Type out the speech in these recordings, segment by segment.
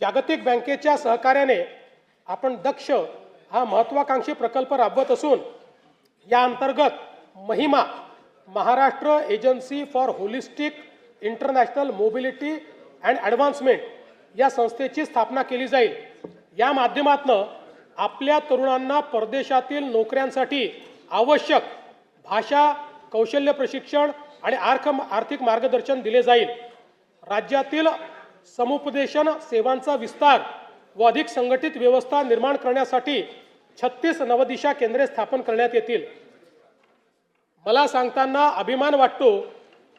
जागतिक बँकेच्या सहकार्याने आपण दक्ष हा महत्त्वाकांक्षी प्रकल्प राबवत असून या अंतर्गत Mahima Maharashtra agency for holistic international mobility and advancement या संस्थेची स्थापना केली जाईल। या माध्यमातून आपल्या तरुणांना परदेशातील नोकऱ्यांसाठी आवश्यक भाषा कौशल्य प्रशिक्षण आणि आर्थिक मार्गदर्शन दिले जाईल। राज्यातील समुपदेशन सेवांचा विस्तार व अधिक संघटित व्यवस्था निर्माण करण्यासाठी 36 नवदिशा केंद्रे स्थापन करण्यात येतील। मला सांगताना अभिमान वाटतो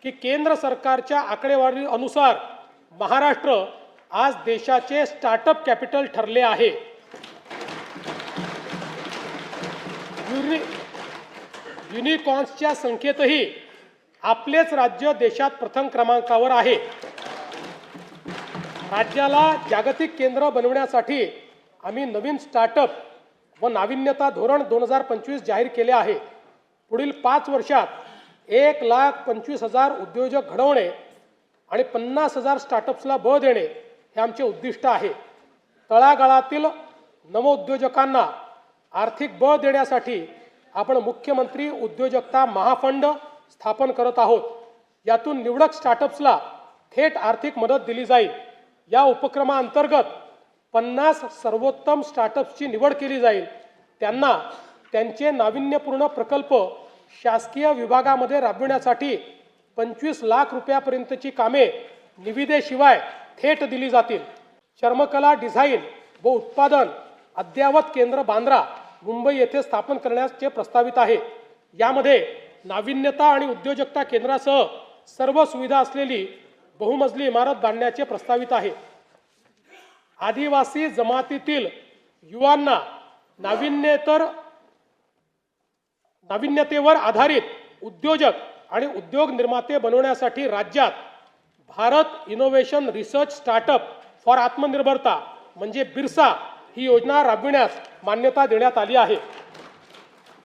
की केंद्र सरकारच्या आकडेवारीनुसार महाराष्ट्र आज देशाचे स्टार्टअप कॅपिटल ठरले आहे। युनिकॉर्न्सच्या संख्येतही आपलेच राज्य देशात प्रथम क्रमांकावर आहे। राज्याला जागतिक केंद्र बनवण्यासाठी आम्ही नवीन स्टार्टअप व नाविन्यता धोरण 2025 जाहीर केले आहे। पुढील 5 वर्षात 1,25,000 उद्योजक घडवणे आणि 50,000 स्टार्टअप्सला बळ देणे हे आमचे उद्दिष्ट आहे। तळागाळातील नवोद्योजकांना आर्थिक बळ देण्यासाठी आपण मुख्यमंत्री उद्योजकता महाफंड स्थापन करत आहोत। यातून निवडक स्टार्टअप्सला थेट आर्थिक मदत दिली जाईल। या उपक्रमाअंतर्गत 50 सर्वोत्तम स्टार्टअप्सची निवड केली जाईल। त्यांना त्यांचे नाविन्यपूर्ण प्रकल्प शासकीय विभागामध्ये राबविण्यासाठी 25 लाख रुपयापर्यंतची कामे निविदेशिवाय थेट दिली जातील। चर्मकला डिझाईन व उत्पादन अद्ययावत केंद्र बांद्रा मुंबई येथे स्थापन करण्याचे प्रस्तावित आहे। यामध्ये नाविन्यता आणि उद्योजकता केंद्रासह सर्व सुविधा असलेली बहुमजली इमारत बांधण्याचे प्रस्तावित आहे। आदिवासी जमातीतील युवांना नाविन्यतेवर आधारित उद्योजक आणि उद्योग निर्माते बनवण्यासाठी राज्यात Bharat innovation research startup for आत्मनिर्भरता म्हणजे बिरसा ही योजना राबविण्यास मान्यता देण्यात आली आहे।